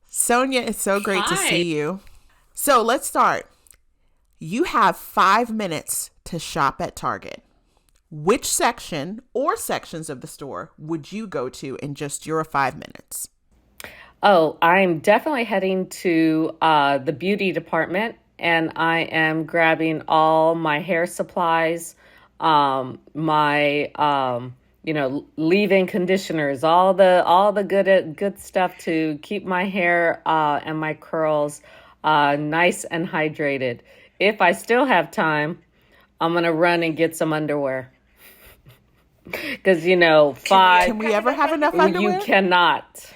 Sonia, it's so great to Hi. see you. So let's start. You have 5 minutes to shop at Target. Which section or sections of the store would you go to in just your 5 minutes? Oh, I'm definitely heading to the beauty department and I am grabbing all my hair supplies, my leave-in conditioners, all the good stuff to keep my hair and my curls nice and hydrated. If I still have time, I'm gonna run and get some underwear because five Can we ever have enough you underwear? cannot.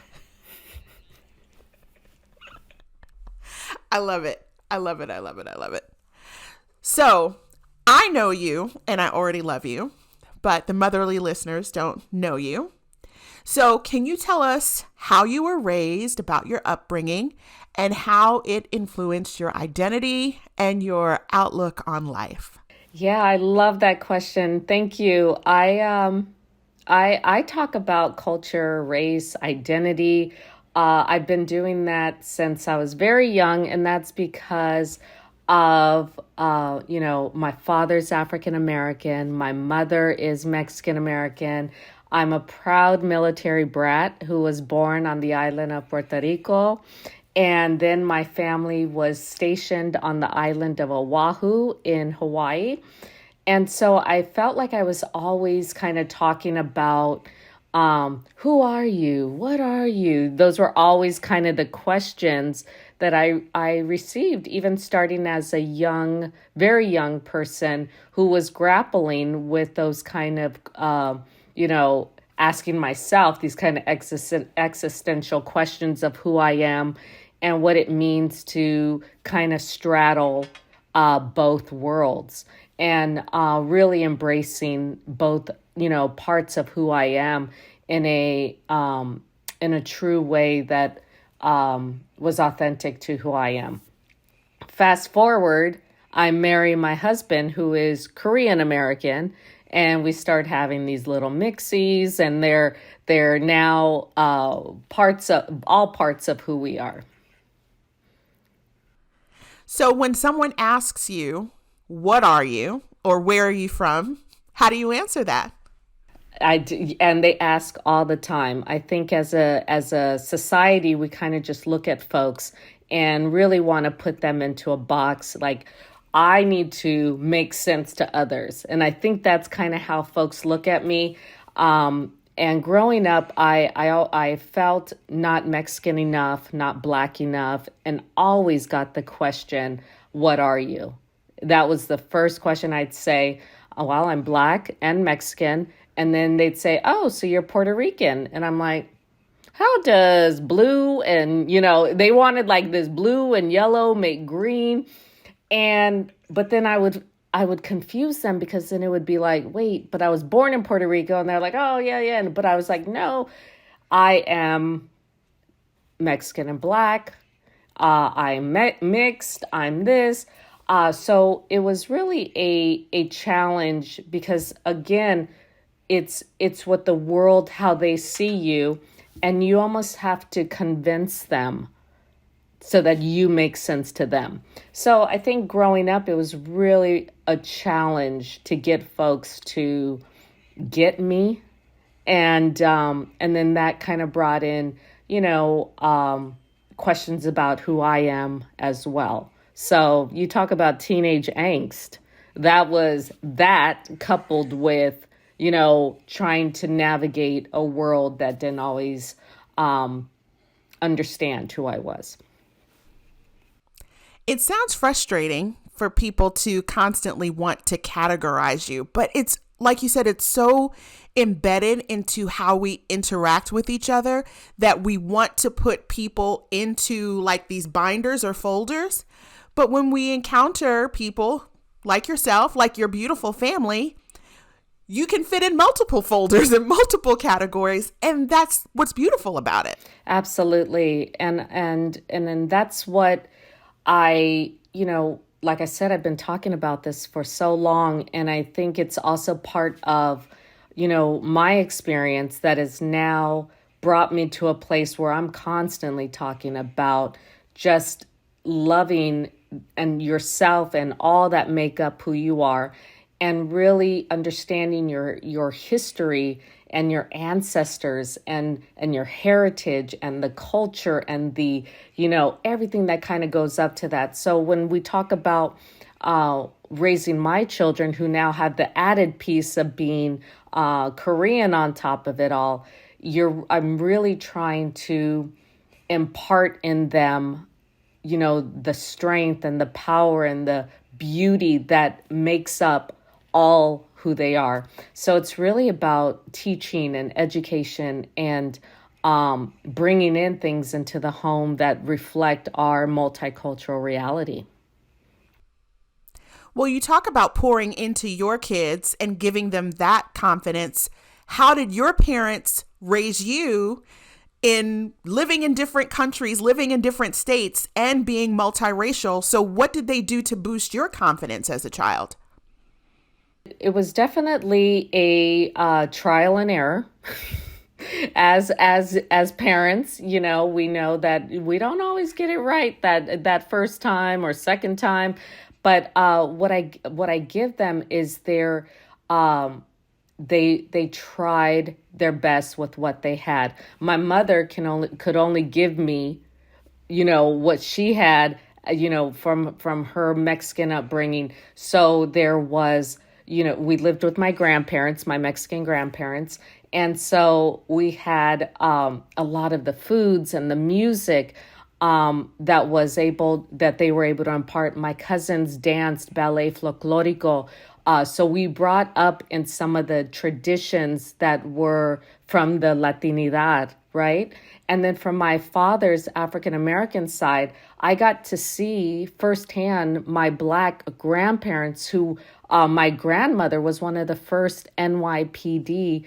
I love it. I love it. I love it. I love it. So I know you and I already love you, but the motherly listeners don't know you. So, can you tell us how you were raised, about your upbringing, and how it influenced your identity and your outlook on life? Yeah, I love that question. Thank you. I talk about culture, race, identity. I've been doing that since I was very young, and that's because of my father's African American, my mother is Mexican American. I'm a proud military brat who was born on the island of Puerto Rico. And then my family was stationed on the island of Oahu in Hawaii. And so I felt like I was always kind of talking about who are you? What are you? Those were always kind of the questions that I received, even starting as a young, very young person who was grappling with those kind of, asking myself these kind of existential questions of who I am and what it means to kind of straddle both worlds and really embracing both, parts of who I am in a true way that was authentic to who I am. Fast forward, I marry my husband who is Korean American, and we start having these little mixies, and they're now all parts of who we are. So, when someone asks you, what are you, or where are you from, how do you answer that? And they ask all the time. I think as a society, we kind of just look at folks and really want to put them into a box. Like, I need to make sense to others, and I think that's kind of how folks look at me. And growing up, I felt not Mexican enough, not Black enough, and always got the question, "What are you?" That was the first question I'd say. "Oh, well, I'm Black and Mexican." And then they'd say, "Oh, so you're Puerto Rican." And I'm like, how does blue and, they wanted like this blue and yellow make green. But then I would confuse them because then it would be like, wait, but I was born in Puerto Rico. And they're like, oh, yeah, yeah. But I was like, no, I am Mexican and Black. I'm mixed. I'm this. So it was really a challenge because, again, it's what the world, how they see you, and you almost have to convince them so that you make sense to them. So I think growing up, it was really a challenge to get folks to get me, and then that kind of brought in, questions about who I am as well. So you talk about teenage angst. That was that coupled with, trying to navigate a world that didn't always understand who I was. It sounds frustrating for people to constantly want to categorize you, but it's like you said, it's so embedded into how we interact with each other that we want to put people into like these binders or folders. But when we encounter people like yourself, like your beautiful family, you can fit in multiple folders and multiple categories, and that's what's beautiful about it. Absolutely. And then that's what like I said, I've been talking about this for so long, and I think it's also part of, my experience that is now brought me to a place where I'm constantly talking about just loving and yourself and all that make up who you are, and really understanding your history and your ancestors and your heritage and the culture and the, everything that kind of goes up to that. So when we talk about raising my children, who now have the added piece of being Korean on top of it all, I'm really trying to impart in them, the strength and the power and the beauty that makes up all who they are. So it's really about teaching and education and bringing in things into the home that reflect our multicultural reality. Well, you talk about pouring into your kids and giving them that confidence. How did your parents raise you in living in different countries, living in different states, and being multiracial? So what did they do to boost your confidence as a child? It was definitely a trial and error. As parents, we know that we don't always get it right that first time or second time. But what I give them is they tried their best with what they had. My mother could only give me, what she had, from her Mexican upbringing. So there was, we lived with my grandparents, my Mexican grandparents. And so we had a lot of the foods and the music that they were able to impart. My cousins danced ballet folklorico. So we brought up in some of the traditions that were from the Latinidad, right? And then from my father's African-American side, I got to see firsthand my Black grandparents who, my grandmother was one of the first NYPD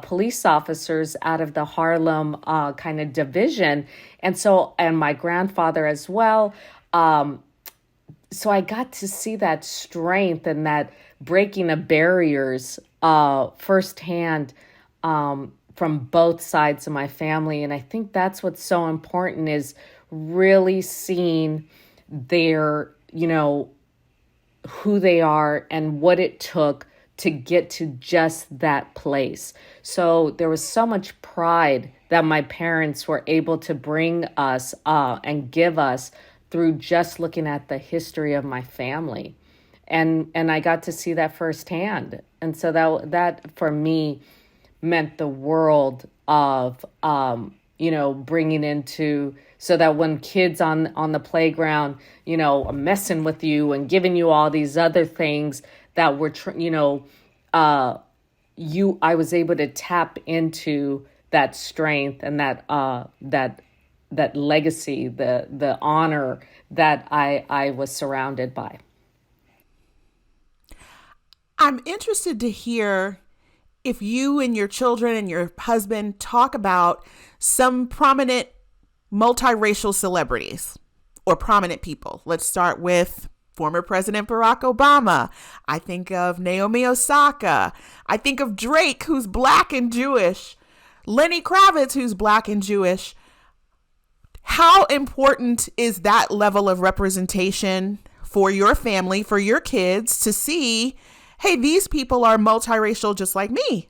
police officers out of the Harlem kind of division. And my grandfather as well. So I got to see that strength and that breaking of barriers firsthand from both sides of my family. And I think that's what's so important, is really seeing their, who they are and what it took to get to just that place. So there was so much pride that my parents were able to bring us and give us through just looking at the history of my family. And I got to see that firsthand. And so that for me meant the world of, bringing into, so that when kids on the playground, are messing with you and giving you all these other things that were, I was able to tap into that strength and that legacy, the honor that I was surrounded by. I'm interested to hear if you and your children and your husband talk about some prominent multiracial celebrities or prominent people. Let's start with former President Barack Obama. I think of Naomi Osaka. I think of Drake, who's Black and Jewish. Lenny Kravitz, who's Black and Jewish. How important is that level of representation for your family, for your kids, to see, hey, these people are multiracial just like me?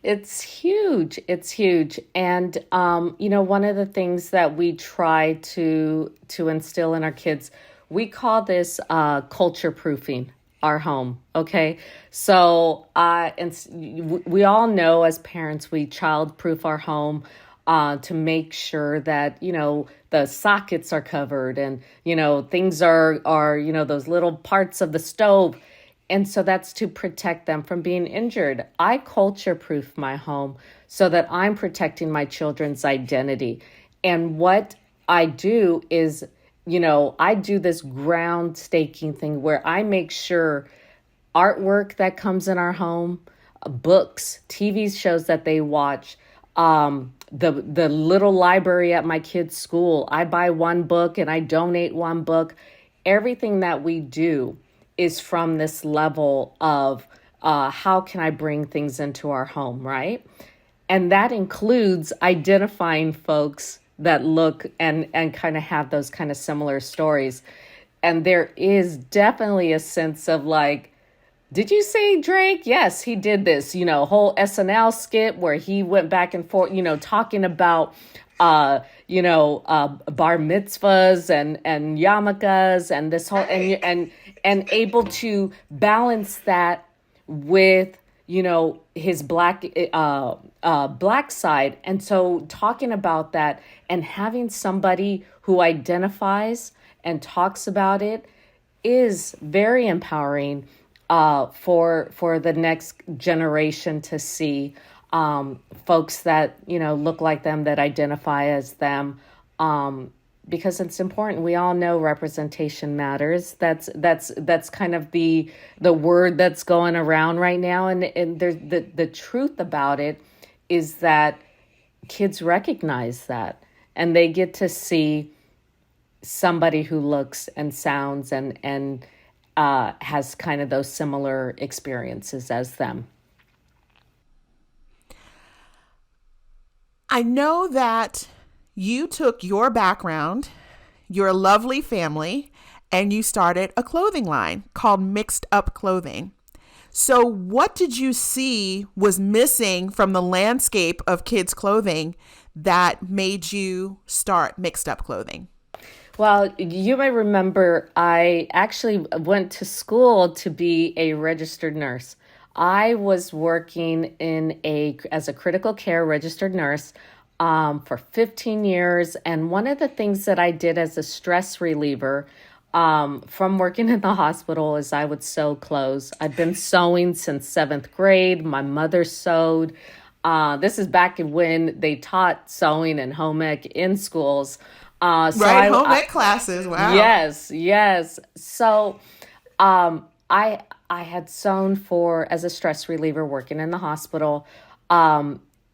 It's huge. It's huge. And, one of the things that we try to instill in our kids, we call this culture proofing our home. Okay. So we all know as parents, we child proof our home to make sure that, the sockets are covered and, things are, those little parts of the stove. And so that's to protect them from being injured. I culture proof my home so that I'm protecting my children's identity. And what I do is, I do this ground staking thing where I make sure artwork that comes in our home, books, TV shows that they watch, the little library at my kids' school, I buy one book and I donate one book. Everything that we do is from this level of how can I bring things into our home, right? And that includes identifying folks that look and kind of have those kind of similar stories. And there is definitely a sense of like, did you say Drake? Yes, he did this, whole SNL skit where he went back and forth, talking about, bar mitzvahs and yarmulkes and this whole, and able to balance that with, his black side. And so talking about that and having somebody who identifies and talks about it is very empowering for the next generation to see folks that look like them, that identify as them, because it's important. We all know representation matters. That's kind of the word that's going around right now, and there's the truth about it is that kids recognize that, and they get to see somebody who looks and sounds and has kind of those similar experiences as them. I know that you took your background, your lovely family, and you started a clothing line called Mixed Up Clothing. So what did you see was missing from the landscape of kids' clothing that made you start Mixed Up Clothing? Well, you may remember I actually went to school to be a registered nurse. I was working as a critical care registered nurse for 15 years. And one of the things that I did as a stress reliever from working in the hospital is I would sew clothes. I've been sewing since 7th grade. My mother sewed. This is back when they taught sewing and home ec in schools. Home ec classes. Wow. Yes. So I had sewn as a stress reliever working in the hospital.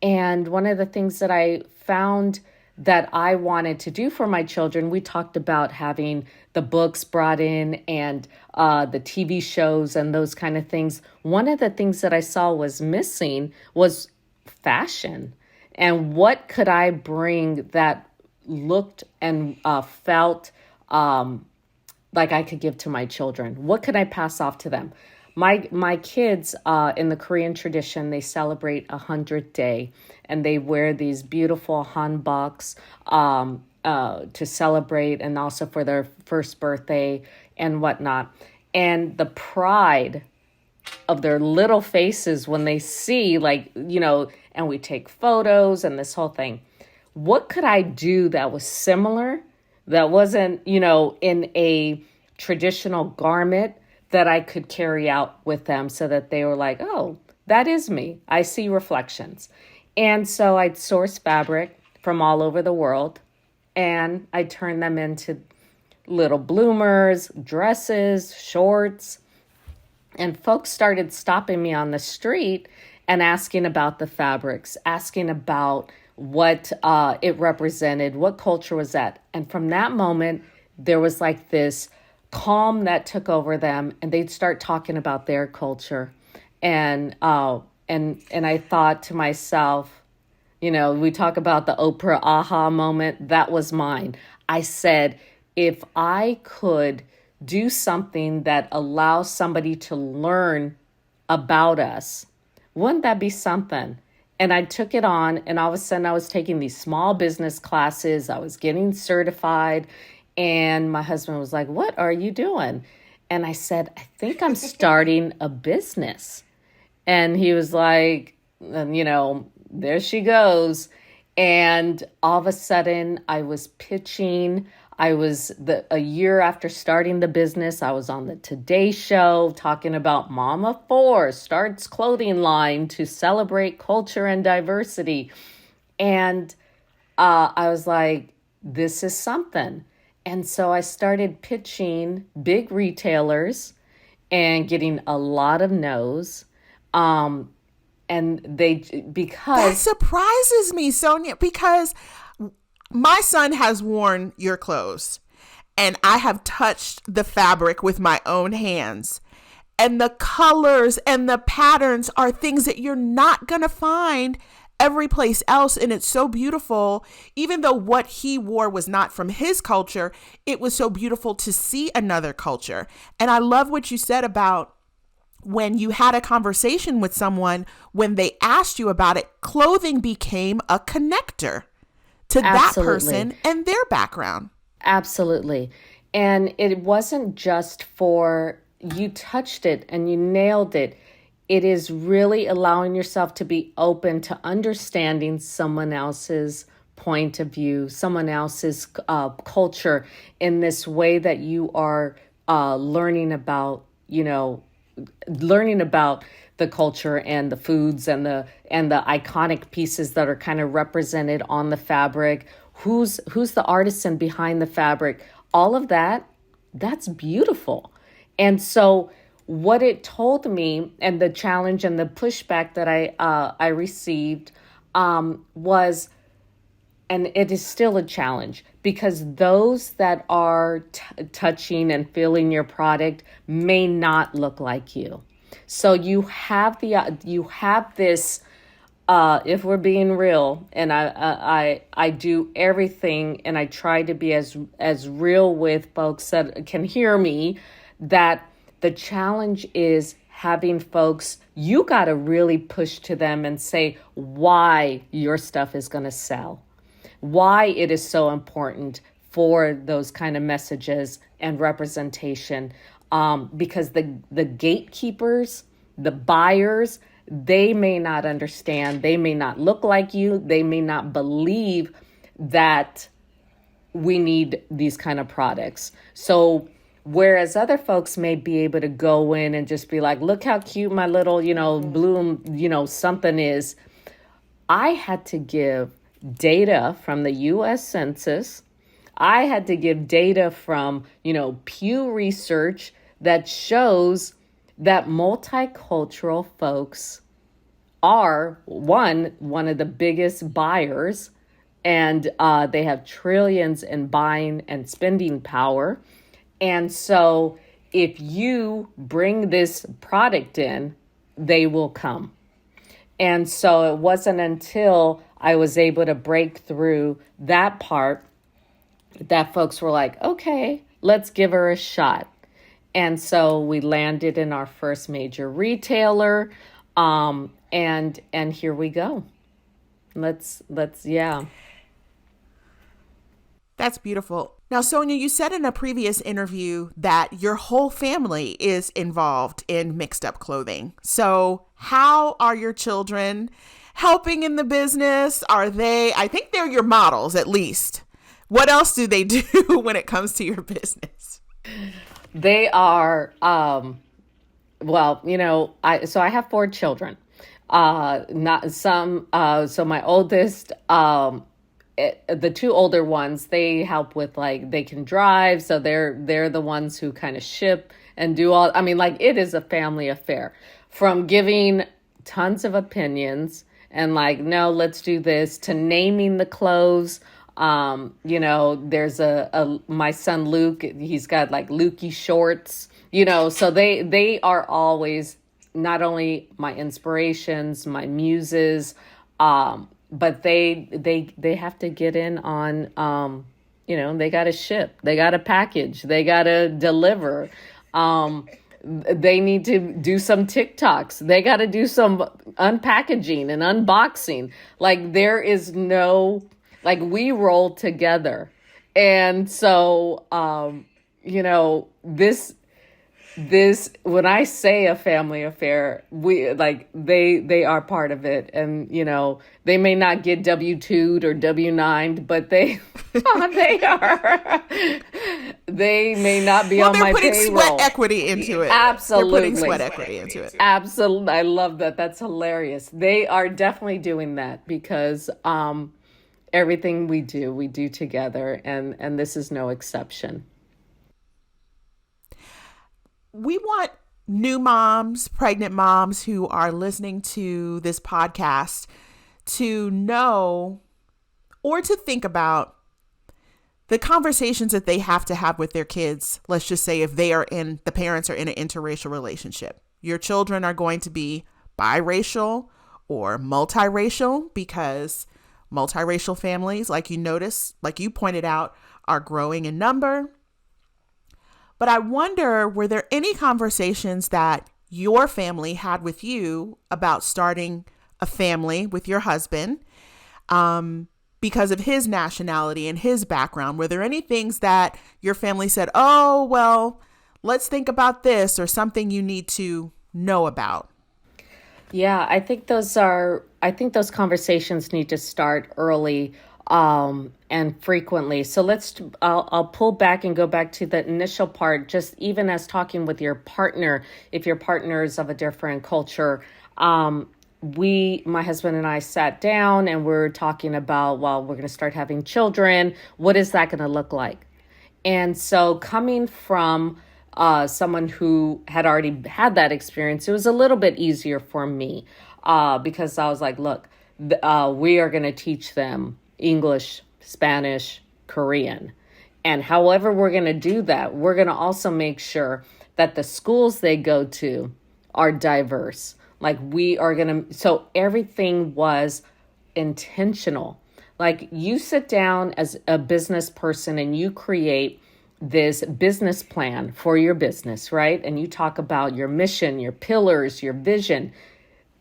And one of the things that I found that I wanted to do for my children, we talked about having the books brought in and the TV shows and those kind of things. One of the things that I saw was missing was fashion. And what could I bring that looked and felt like I could give to my children? What could I pass off to them? My kids, in the Korean tradition, they celebrate 100th day, and they wear these beautiful hanboks to celebrate, and also for their first birthday and whatnot. And the pride of their little faces when they see, and we take photos and this whole thing. What could I do that was similar, that wasn't, in a traditional garment, that I could carry out with them so that they were like, oh, that is me. I see reflections. And so I'd source fabric from all over the world, and I'd turn them into little bloomers, dresses, shorts. And folks started stopping me on the street and asking about the fabrics, asking about what it represented, what culture was that. And from that moment, there was like this calm that took over them, and they'd start talking about their culture. And I thought to myself, we talk about the Oprah aha moment. That was mine. I said, if I could do something that allows somebody to learn about us, wouldn't that be something? And I took it on, and all of a sudden I was taking these small business classes. I was getting certified. And my husband was like, what are you doing? And I said, I think I'm starting a business. And he was like, there she goes. And all of a sudden I was pitching. A year after starting the business, I was on the Today Show talking about Mama 4 starts clothing line to celebrate culture and diversity. And I was like, this is something. And so I started pitching big retailers and getting a lot of no's. Because that surprises me, Sonia, because my son has worn your clothes and I have touched the fabric with my own hands, and the colors and the patterns are things that you're not going to find every place else. And it's so beautiful, even though what he wore was not from his culture, it was so beautiful to see another culture. And I love what you said about when you had a conversation with someone, when they asked you about it, clothing became a connector to that person and their background. Absolutely. And it wasn't just for, you touched it and you nailed it. It is really allowing yourself to be open to understanding someone else's point of view, someone else's culture in this way that you are learning about the culture and the foods and the iconic pieces that are kind of represented on the fabric. Who's the artisan behind the fabric? All of that, that's beautiful. And so what it told me, and the challenge and the pushback that I received was, and it is still a challenge, because those that are touching and feeling your product may not look like you. So you have this. If we're being real, and I do everything, and I try to be as real with folks that can hear me, that the challenge is having folks, you got to really push to them and say why your stuff is going to sell, why it is so important for those kind of messages and representation, because the gatekeepers, the buyers, they may not understand, they may not look like you, they may not believe that we need these kind of products. So whereas other folks may be able to go in and just be like, look how cute my little, bloom, something is. I had to give data from the U.S. Census. I had to give data from, Pew Research that shows that multicultural folks are one of the biggest buyers, and they have trillions in buying and spending power. And so if you bring this product in, they will come. And so it wasn't until I was able to break through that part that folks were like, okay, let's give her a shot. And so we landed in our first major retailer, and here we go. Let's. That's beautiful. Now, Sonia, you said in a previous interview that your whole family is involved in mixed up clothing. So how are your children helping in the business? I think they're your models, at least. What else do they do when it comes to your business? They are, so I have 4 children. So my oldest, the 2 older ones, they help with, they can drive. So they're the ones who kind of ship and do all, it is a family affair, from giving tons of opinions and no, let's do this, to naming the clothes. There's my son Luke, he's got Lukey shorts, so they are always not only my inspirations, my muses, but they have to get in on, they got to ship, they got to package, they got to deliver. They need to do some TikToks. They got to do some unpackaging and unboxing. There is no, we roll together. And so, this, when I say a family affair, we they are part of it. And, they may not get W-2'd or W-9'd, but they are. They may not be on my payroll. They're putting sweat equity into it. Absolutely. They're putting sweat equity into it. Absolutely. I love that. That's hilarious. They are definitely doing that because everything we do together, and this is no exception. We want new moms, pregnant moms who are listening to this podcast to know or to think about the conversations that they have to have with their kids. Let's just say if the parents are in an interracial relationship. Your children are going to be biracial or multiracial, because multiracial families, like you pointed out, are growing in number. But I wonder, were there any conversations that your family had with you about starting a family with your husband because of his nationality and his background? Were there any things that your family said, oh, well, let's think about this, or something you need to know about? Yeah, I think those conversations need to start early and frequently. So I'll pull back and go back to the initial part, just even as talking with your partner, if your partner is of a different culture. My husband and I sat down and we're talking about, well, we're going to start having children. What is that going to look like? And so coming from someone who had already had that experience, it was a little bit easier for me because I was like, look, we are going to teach them English, Spanish, Korean. And however we're going to do that, we're going to also make sure that the schools they go to are diverse. Like so everything was intentional. Like you sit down as a business person and you create this business plan for your business, right? And you talk about your mission, your pillars, your vision.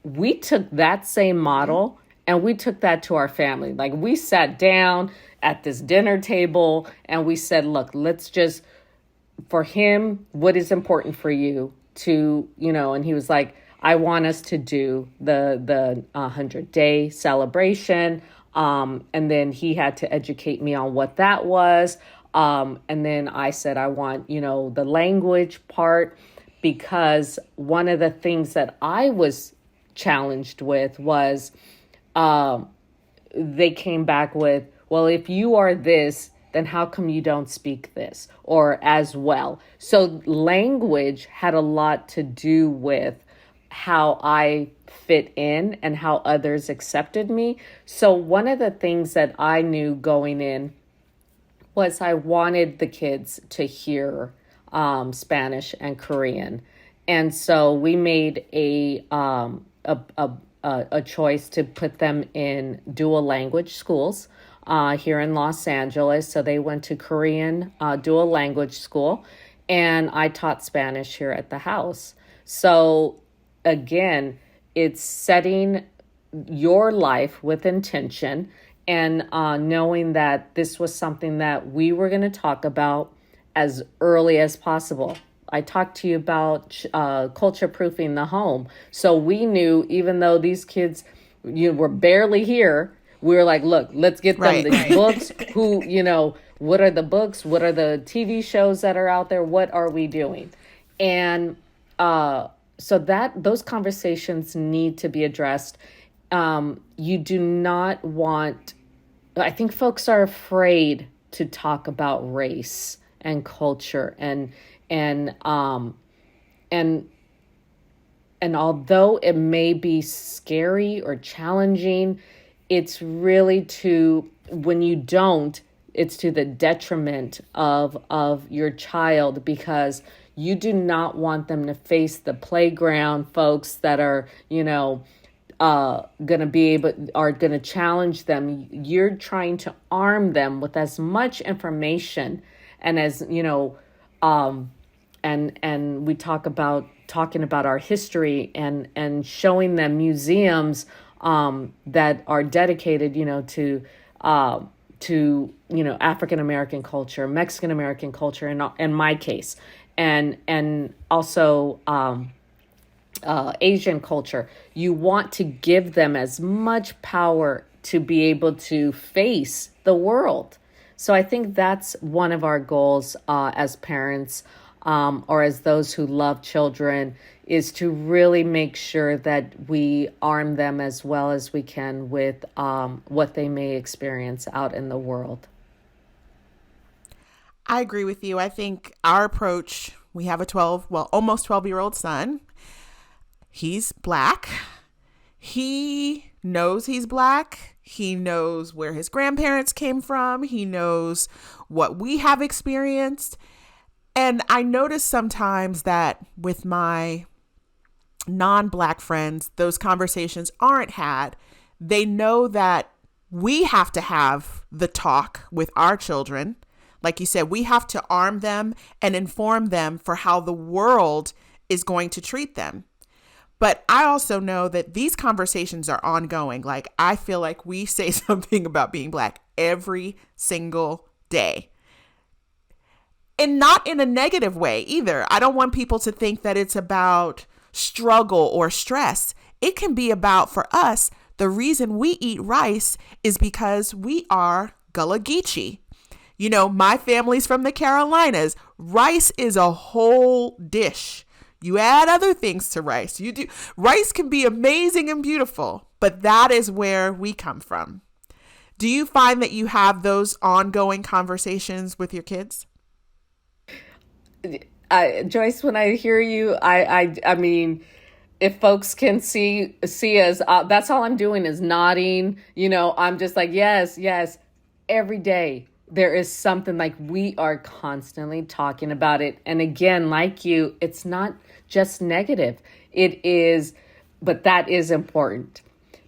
We took that same model and we took that to our family. Like we sat down at this dinner table and we said, look, for him, what is important for you to, and he was like, I want us to do the 100-day celebration. And then he had to educate me on what that was. And then I said, I want, the language part, because one of the things that I was challenged with was they came back with, well, if you are this, then how come you don't speak this or as well? So language had a lot to do with how I fit in and how others accepted me. So one of the things that I knew going in was I wanted the kids to hear Spanish and Korean. And so we made a choice to put them in dual language schools here in Los Angeles. So they went to Korean dual language school, and I taught Spanish here at the house. So again, it's setting your life with intention and knowing that this was something that we were going to talk about as early as possible. I talked to you about culture proofing the home. So we knew, even though these kids were barely here, we were like, look, let's get them these books. What are the books? What are the TV shows that are out there? What are we doing? And so those conversations need to be addressed. You do not want, I think folks are afraid to talk about race and culture and although it may be scary or challenging, it's really when you don't, it's to the detriment of your child, because you do not want them to face the playground folks that are, are going to challenge them. You're trying to arm them with as much information and as, and we talking about our history and showing them museums that are dedicated, to African American culture, Mexican American culture, in my case, and also Asian culture. You want to give them as much power to be able to face the world. So I think that's one of our goals as parents, or as those who love children, is to really make sure that we arm them as well as we can with what they may experience out in the world. I agree with you. I think our approach, we have almost 12-year-old son. He's Black. He knows he's Black. He knows where his grandparents came from. He knows what we have experienced. And I notice sometimes that with my non-Black friends, those conversations aren't had. They know that we have to have the talk with our children. Like you said, we have to arm them and inform them for how the world is going to treat them. But I also know that these conversations are ongoing. Like, I feel like we say something about being Black every single day. And not in a negative way either. I don't want people to think that it's about struggle or stress. It can be about, for us, the reason we eat rice is because we are Gullah Geechee. You know, my family's from the Carolinas. Rice is a whole dish. You add other things to rice. You do. Rice can be amazing and beautiful, but that is where we come from. Do you find that you have those ongoing conversations with your kids? Joyce, when I hear you, I mean, if folks can see us, that's all I'm doing is nodding. You know, I'm just like, yes, yes. Every day there is something, like, we are constantly talking about it. And again, like you, it's not just negative. It is, but that is important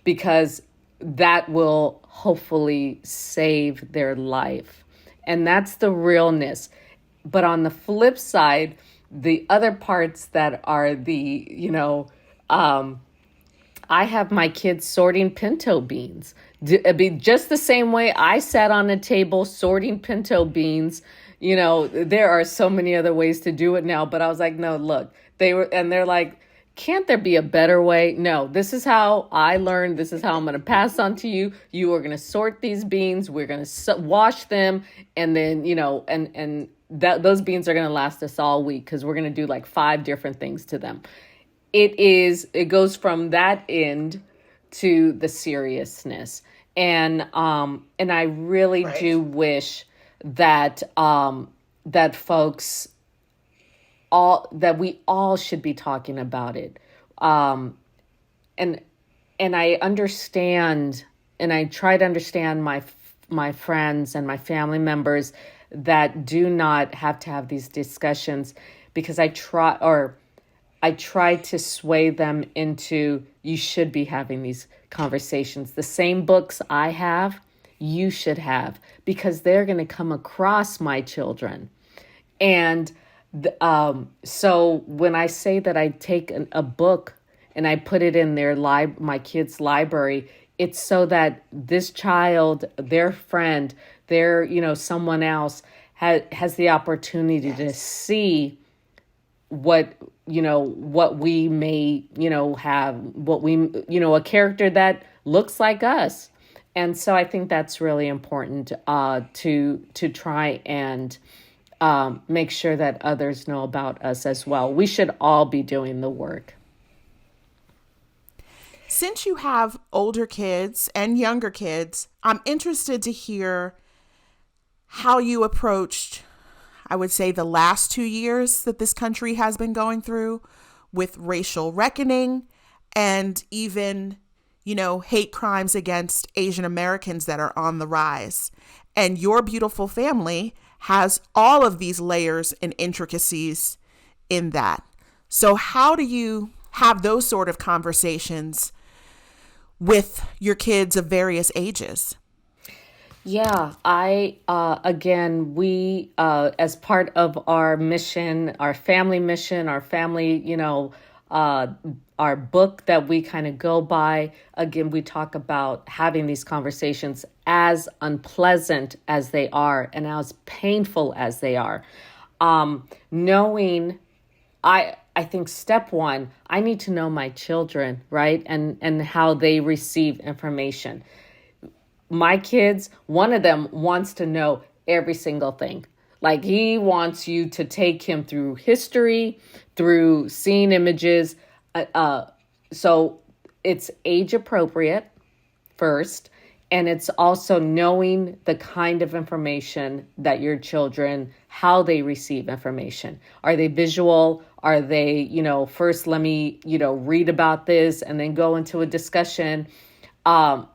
because that will hopefully save their life. And that's the realness. But on the flip side, the other parts that are I have my kids sorting pinto beans. It'd be just the same way I sat on a table sorting pinto beans. You know, there are so many other ways to do it now, but I was like, no, look, they're like, can't there be a better way? No, this is how I learned. This is how I'm going to pass on to you. You are going to sort these beans. We're going to wash them. And then, and those beans are going to last us all week because we're going to do like 5 different things to them. It goes from that end to the seriousness. And I really do wish that, that folks that we all should be talking about it. And I understand, and I try to understand my friends and my family members that do not have to have these discussions, because I try to sway them into, you should be having these conversations. The same books I have, you should have, because they're going to come across my children. And so when I say that I take a book and I put it in my kids' library, it's so that this child, their friend, someone else has the opportunity to see what we may, have, a character that looks like us. And so I think that's really important to try and make sure that others know about us as well. We should all be doing the work. Since you have older kids and younger kids, I'm interested to hear how you approached, I would say, the last 2 years that this country has been going through with racial reckoning and even, hate crimes against Asian Americans that are on the rise. And your beautiful family has all of these layers and intricacies in that. So how do you have those sort of conversations with your kids of various ages? Yeah, we, as part of our mission, our family mission, our family, our book that we kind of go by, again, we talk about having these conversations, as unpleasant as they are and as painful as they are. Knowing, I think step one, I need to know my children, right? And how they receive information. My kids, one of them wants to know every single thing. Like, he wants you to take him through history, through seeing images. So it's age appropriate first. And it's also knowing the kind of information that your children, how they receive information. Are they visual? Are they, first let me, read about this and then go into a discussion. And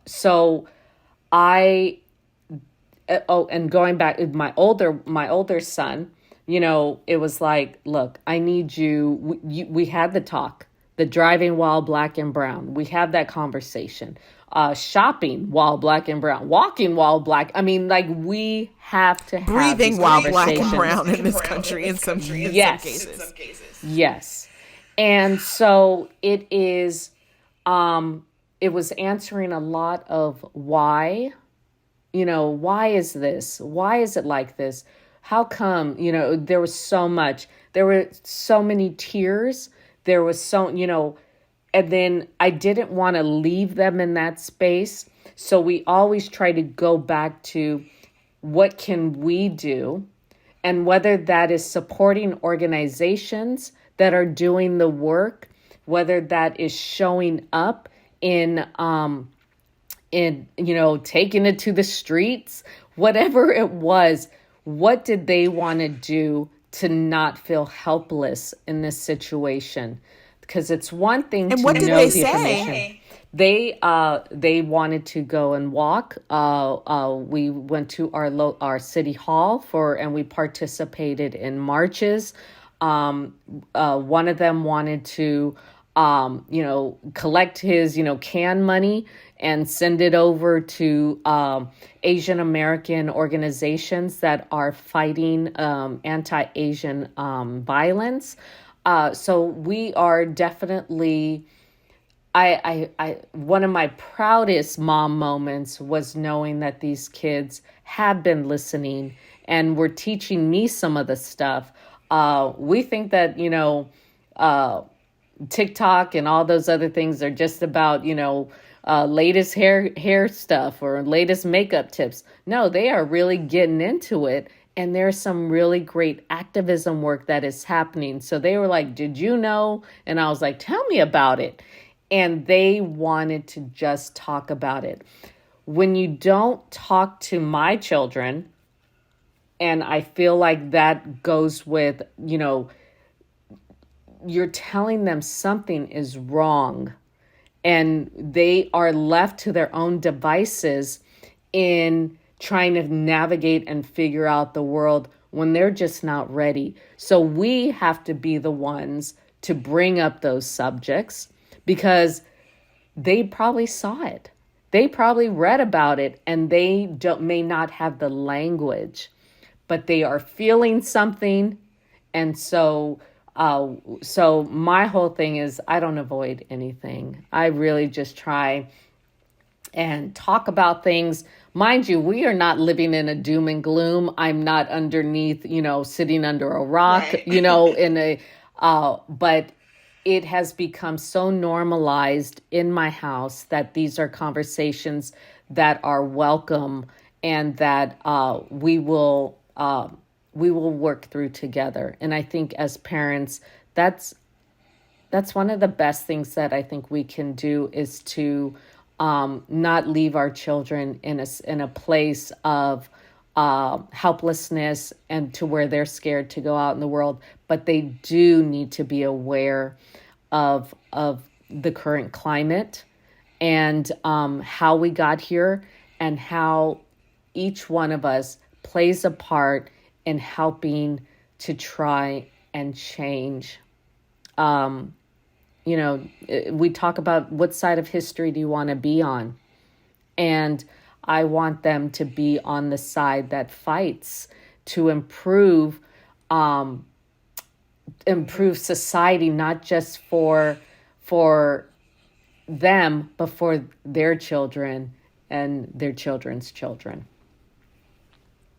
going back, my older son, it was like, look, I need you. We had the talk. The driving while black and brown. We have that conversation. Shopping while black and brown. Walking while black. I mean, like, we have to have breathing these while black and conversations. brown in this country in some cases. Yes. And so it is, it was answering a lot of why, why is this? Why is it like this? How come, there was so much, there were so many tears. There was and then I didn't want to leave them in that space. So we always try to go back to what can we do? And whether that is supporting organizations that are doing the work, whether that is showing up in taking it to the streets, whatever it was, what did they want to do to not feel helpless in this situation? Because it's one thing and to what did know they the information. They wanted to go and walk. We went to our city hall and we participated in marches. One of them wanted to collect his can money and send it over to Asian American organizations that are fighting anti-Asian violence. So we are definitely, one of my proudest mom moments was knowing that these kids have been listening and were teaching me some of the stuff. We think that, TikTok and all those other things are just about, latest hair stuff or latest makeup tips. No, they are really getting into it. And there's some really great activism work that is happening. So they were like, did you know? And I was like, tell me about it. And they wanted to just talk about it. When you don't talk to my children, and I feel like that goes with, you're telling them something is wrong and they are left to their own devices in trying to navigate and figure out the world when they're just not ready. So we have to be the ones to bring up those subjects because they probably saw it. They probably read about it and they may not have the language, but they are feeling something. And so my whole thing is I don't avoid anything. I really just try and talk about things. Mind you, we are not living in a doom and gloom. I'm not underneath, sitting under a rock, right. But it has become so normalized in my house that these are conversations that are welcome and that we will work through together. And I think as parents, that's one of the best things that I think we can do is to not leave our children in a place of helplessness and to where they're scared to go out in the world, but they do need to be aware of the current climate and how we got here and how each one of us plays a part in helping to try and change. We talk about what side of history do you want to be on? And I want them to be on the side that fights to improve society, not just for them, but for their children and their children's children.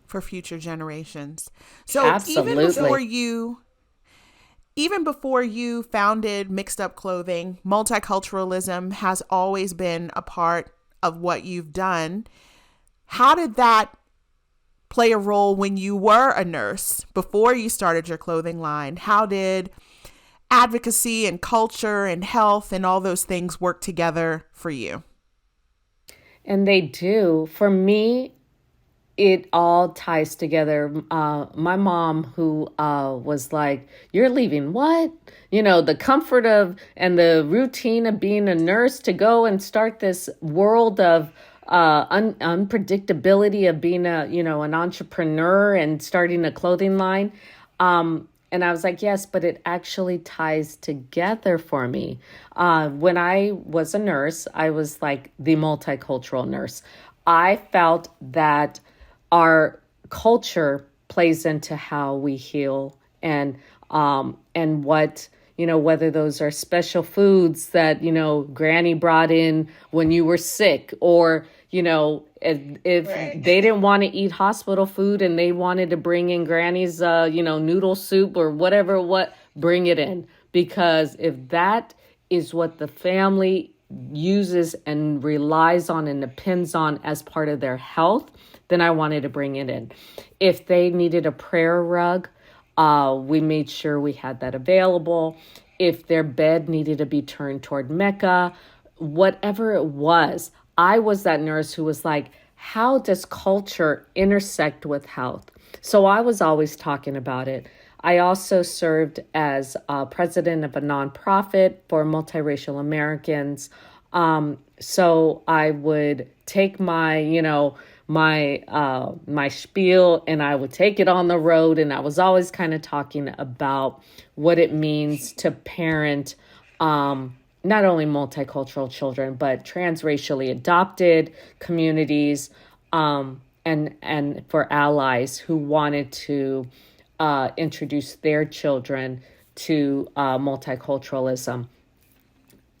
For future generations. So Absolutely. Even before you founded Mixed Up Clothing, multiculturalism has always been a part of what you've done. How did that play a role when you were a nurse before you started your clothing line? How did advocacy and culture and health and all those things work together for you? And they do. For me, it all ties together. My mom, who was like, "You're leaving what? The comfort of and the routine of being a nurse to go and start this world of unpredictability of being an entrepreneur and starting a clothing line." And I was like, yes, but it actually ties together for me. When I was a nurse, I was like the multicultural nurse. I felt that our culture plays into how we heal, and what, whether those are special foods that, Granny brought in when you were sick, or, if Right. they didn't want to eat hospital food and they wanted to bring in Granny's, noodle soup or whatever, bring it in. Because if that is what the family uses and relies on and depends on as part of their health, then I wanted to bring it in. If they needed a prayer rug, we made sure we had that available. If their bed needed to be turned toward Mecca, whatever it was, I was that nurse who was like, how does culture intersect with health? So I was always talking about it. I also served as president of a nonprofit for multiracial Americans. So I would take my spiel, and I would take it on the road, and I was always kind of talking about what it means to parent not only multicultural children, but transracially adopted communities, and for allies who wanted to introduce their children to multiculturalism.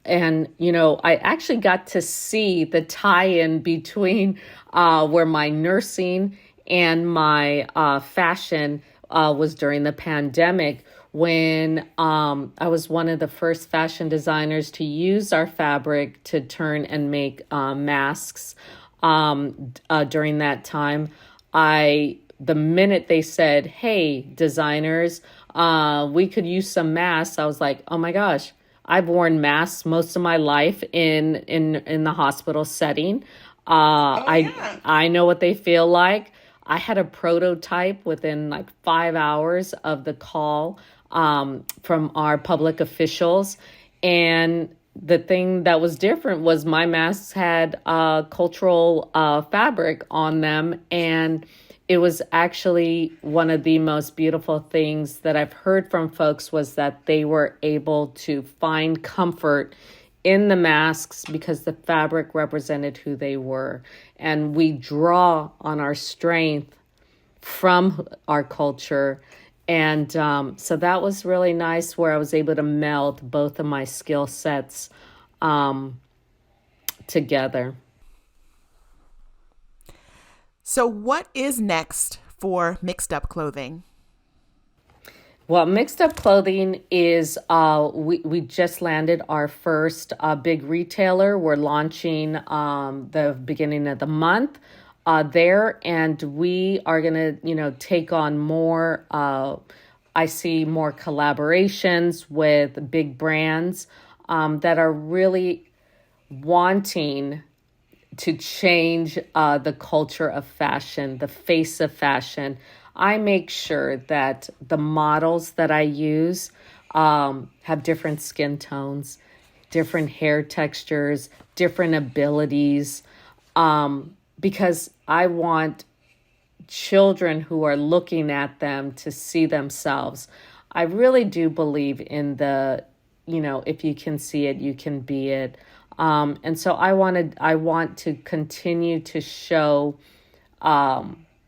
And, I actually got to see the tie-in between where my nursing and my fashion was during the pandemic, when I was one of the first fashion designers to use our fabric to turn and make masks during that time. The minute they said, hey, designers, we could use some masks, I was like, oh my gosh, I've worn masks most of my life in the hospital setting. I know what they feel like. I had a prototype within like 5 hours of the call from our public officials. And the thing that was different was my masks had cultural fabric on them. And it was actually one of the most beautiful things that I've heard from folks, was that they were able to find comfort in the masks because the fabric represented who they were. And we draw on our strength from our culture. And so that was really nice, where I was able to meld both of my skill sets together. So what is next for Mixed Up Clothing? Well, Mixed Up Clothing is, we just landed our first big retailer. We're launching the beginning of the month there, and we are going to, take on more, I see more collaborations with big brands that are really wanting to change the culture of fashion, the face of fashion. I make sure that the models that I use have different skin tones, different hair textures, different abilities, because I want children who are looking at them to see themselves. I really do believe in the, if you can see it, you can be it. And so I want to continue to show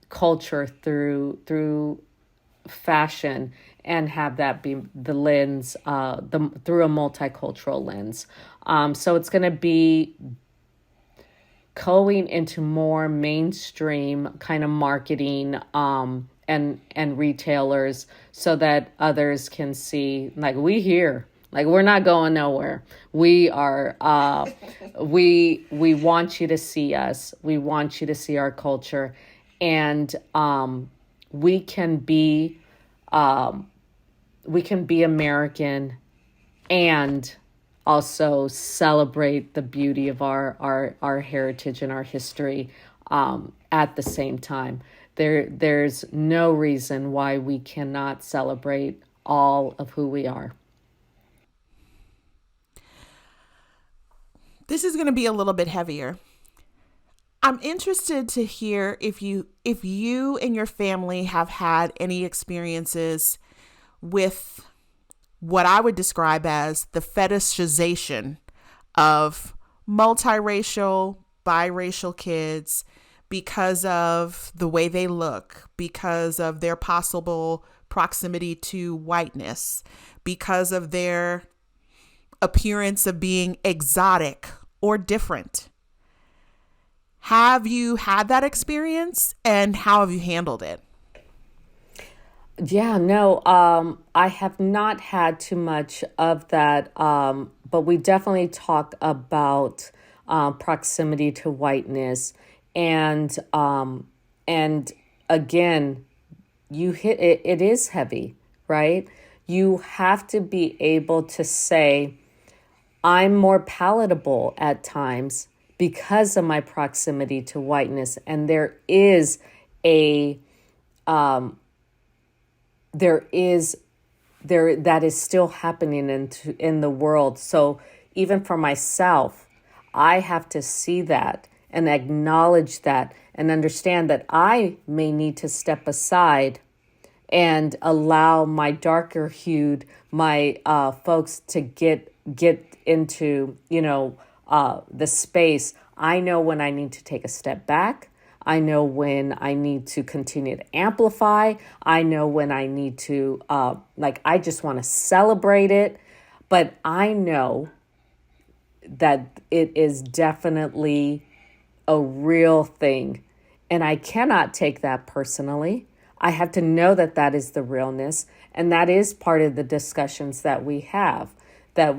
culture through fashion, and have that be the lens, through a multicultural lens. So it's going to be going into more mainstream kind of marketing, and retailers, so that others can see, like, we here. Like, we're not going nowhere. We are, we want you to see us. We want you to see our culture. And we can be American and also celebrate the beauty of our heritage and our history at the same time. There's no reason why we cannot celebrate all of who we are. This is going to be a little bit heavier. I'm interested to hear if you and your family have had any experiences with what I would describe as the fetishization of multiracial, biracial kids because of the way they look, because of their possible proximity to whiteness, because of their appearance of being exotic or different. Have you had that experience, and how have you handled it? Yeah, no, I have not had too much of that, but we definitely talk about proximity to whiteness, and and again, you hit it. It is heavy, right? You have to be able to say, I'm more palatable at times because of my proximity to whiteness, and a there is there that is still happening in the world. So even for myself, I have to see that and acknowledge that and understand that I may need to step aside and allow my darker hued my folks to get into the space. I know when I need to take a step back. I know when I need to continue to amplify. I know when I need to I just want to celebrate it. But I know that it is definitely a real thing, and I cannot take that personally. I have to know that that is the realness, and that is part of the discussions that we have, that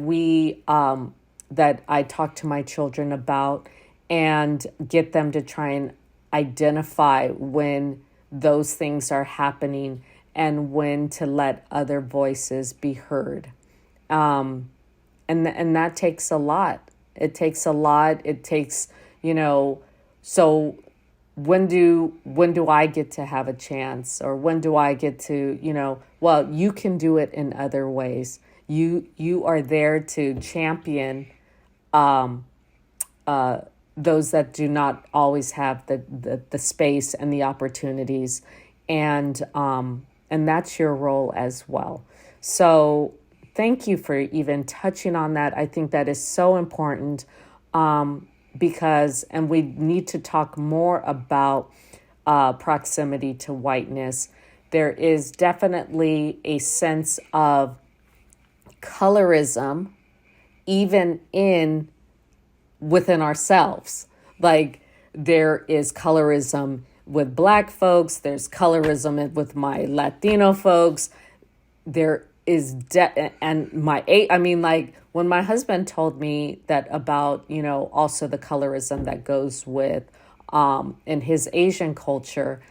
I talk to my children about, and get them to try and identify when those things are happening and when to let other voices be heard. And that takes a lot. It takes a lot. It takes, so when do I get to have a chance, or when do I get to, well, you can do it in other ways. You are there to champion those that do not always have the space and the opportunities, and that's your role as well. So thank you for even touching on that. I think that is so important, because, and we need to talk more about proximity to whiteness. There is definitely a sense of colorism, even within ourselves. Like, there is colorism with Black folks, there's colorism with my Latino folks, there is and when my husband told me that about, also the colorism that goes with in his Asian culture,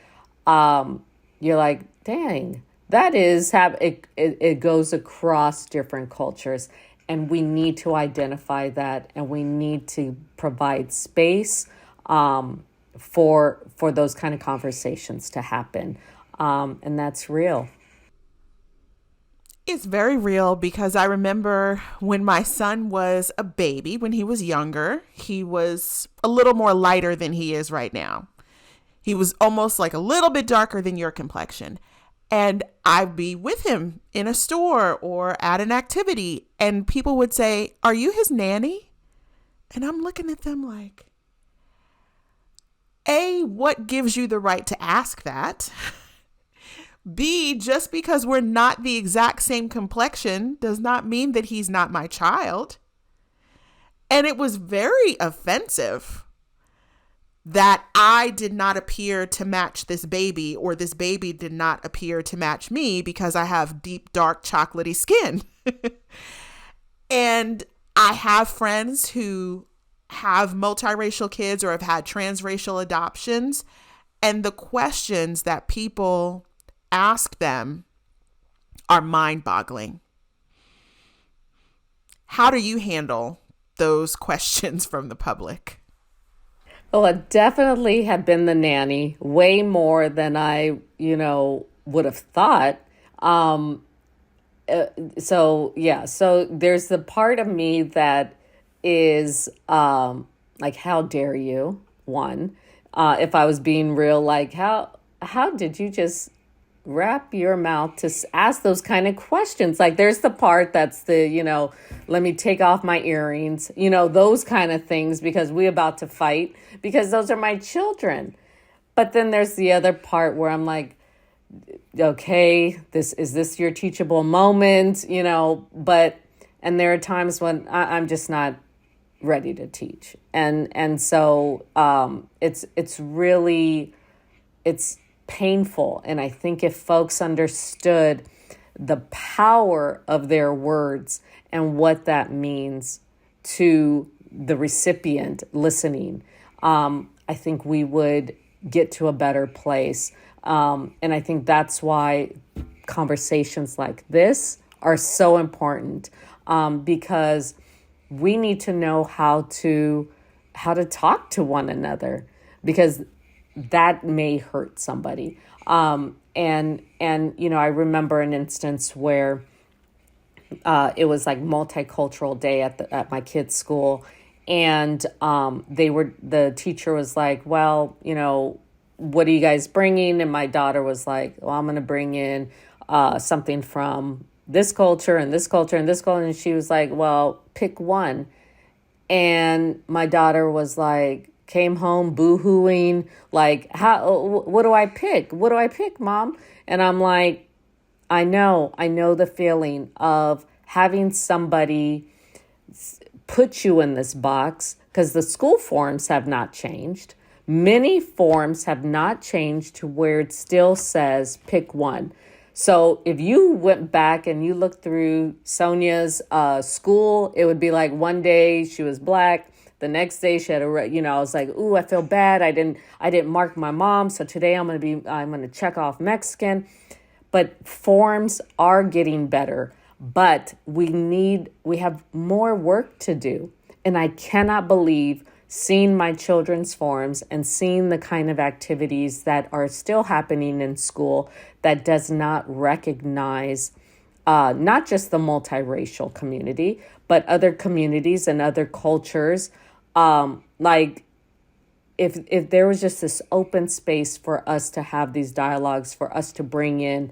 you're like, dang, that is it goes across different cultures. And we need to identify that, and we need to provide space for those kind of conversations to happen. And that's real. It's very real, because I remember when my son was a baby, when he was younger, he was a little more lighter than he is right now. He was almost like a little bit darker than your complexion. And I'd be with him in a store or at an activity, and people would say, "Are you his nanny?" And I'm looking at them like, A, what gives you the right to ask that? B, just because we're not the exact same complexion does not mean that he's not my child. And it was very offensive that I did not appear to match this baby, or this baby did not appear to match me because I have deep, dark, chocolatey skin. And I have friends who have multiracial kids or have had transracial adoptions, and the questions that people ask them are mind-boggling. How do you handle those questions from the public? Well, I definitely have been the nanny way more than I, would have thought. So there's the part of me that is like, how dare you? One, if I was being real, like, how did you just wrap your mouth to ask those kind of questions. Like there's the part that's the, let me take off my earrings, those kind of things, because we're about to fight, because those are my children. But then there's the other part where I'm like, okay, is this your teachable moment? And there are times when I'm just not ready to teach. And so it's painful. And I think if folks understood the power of their words and what that means to the recipient listening, I think we would get to a better place. And I think that's why conversations like this are so important, because we need to know how to talk to one another, because that may hurt somebody. And I remember an instance where it was like multicultural day at my kids' school, and the teacher was like, well, what are you guys bringing? And my daughter was like, well, I'm going to bring in something from this culture and this culture and this culture. And she was like, well, pick one. And my daughter was like, came home boo-hooing, like, what do I pick? What do I pick, Mom? And I'm like, I know the feeling of having somebody put you in this box, because the school forms have not changed. Many forms have not changed to where it still says pick one. So if you went back and you looked through Sonia's school, it would be like one day she was Black. The next day she had I was like, ooh, I feel bad. I didn't mark my mom. So today I'm going to check off Mexican. But forms are getting better, but we have more work to do. And I cannot believe seeing my children's forms and seeing the kind of activities that are still happening in school that does not recognize not just the multiracial community, but other communities and other cultures. Like if there was just this open space for us to have these dialogues, for us to bring in,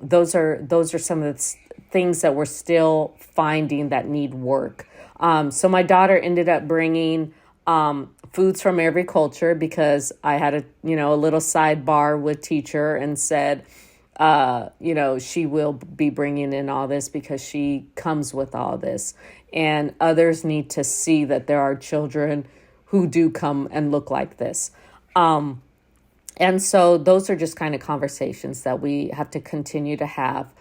those are some of the things that we're still finding that need work. So my daughter ended up bringing foods from every culture, because I had a little sidebar with teacher and said, she will be bringing in all this because she comes with all this. And others need to see that there are children who do come and look like this. And so those are just kind of conversations that we have to continue to have.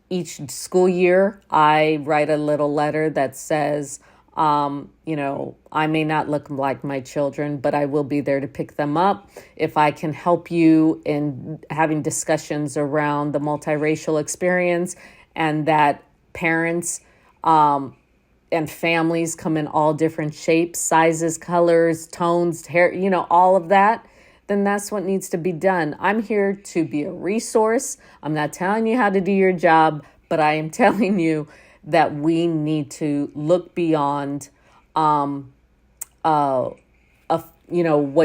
Each school year, I write a little letter that says, I may not look like my children, but I will be there to pick them up. If I can help you in having discussions around the multiracial experience, and that parents and families come in all different shapes, sizes, colors, tones, hair, all of that, then that's what needs to be done. I'm here to be a resource. I'm not telling you how to do your job, but I am telling you that we need to look beyond, what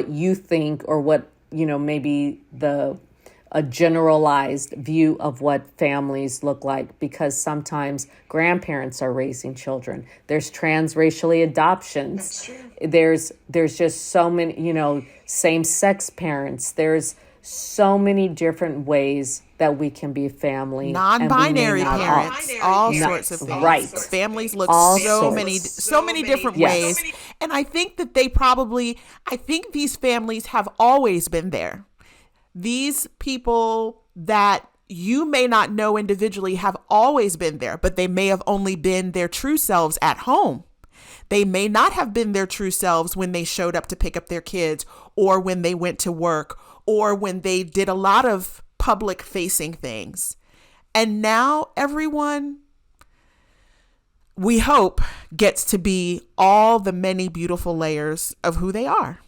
you think, or what, maybe a generalized view of what families look like, because sometimes grandparents are raising children. There's transracially adoptions. That's true. There's just so many, same-sex parents. There's so many different ways that we can be a family. Non-binary parents, all sorts of things. Right. Families look All so sorts. many different Yes. ways. And I think that I think these families have always been there. These people that you may not know individually have always been there, but they may have only been their true selves at home. They may not have been their true selves when they showed up to pick up their kids, or when they went to work, or when they did a lot of public facing things. And now everyone, we hope, gets to be all the many beautiful layers of who they are.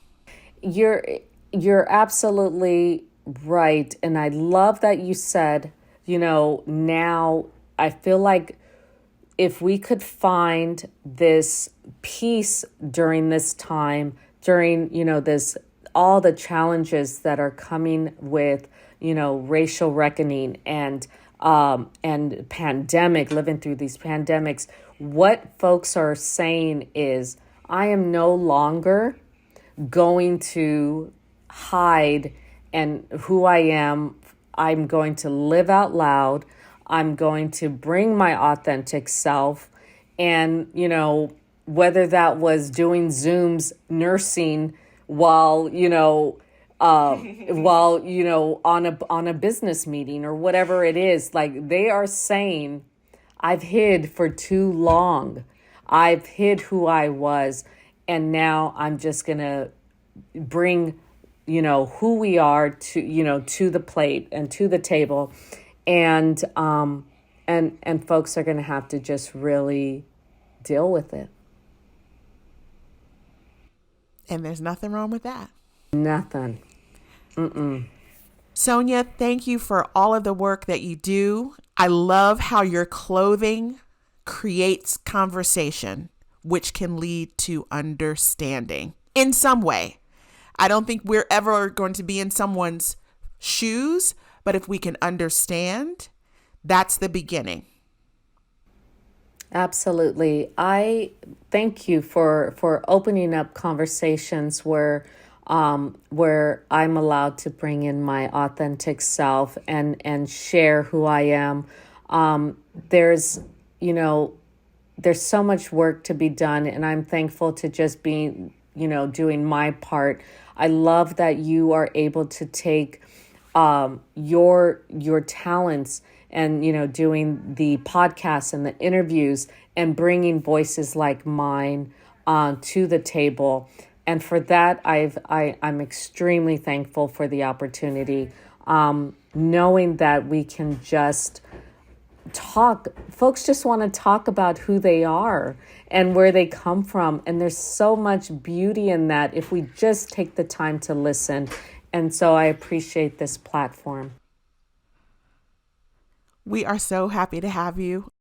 You're absolutely right. And I love that you said, now I feel like if we could find this peace during this time, during, this all the challenges that are coming with, racial reckoning and pandemic, living through these pandemics, what folks are saying is, I am no longer going to hide and who I am. I'm going to live out loud. I'm going to bring my authentic self. And, whether that was doing Zooms, nursing while, on a business meeting or whatever it is, like they are saying, I've hid for too long. I've hid who I was. And now I'm just going to bring, who we are to the plate and to the table. And folks are going to have to just really deal with it. And there's nothing wrong with that. Nothing. Mm-mm. Sonia, thank you for all of the work that you do. I love how your clothing creates conversation, which can lead to understanding in some way. I don't think we're ever going to be in someone's shoes, but if we can understand, that's the beginning. Absolutely. I thank you for opening up conversations where I'm allowed to bring in my authentic self and share who I am. There's so much work to be done, and I'm thankful to just be, doing my part. I love that you are able to take your talents and, doing the podcasts and the interviews and bringing voices like mine to the table. And for that, I'm extremely thankful for the opportunity, knowing that we can just talk. Folks just want to talk about who they are and where they come from. And there's so much beauty in that if we just take the time to listen. And so I appreciate this platform. We are so happy to have you.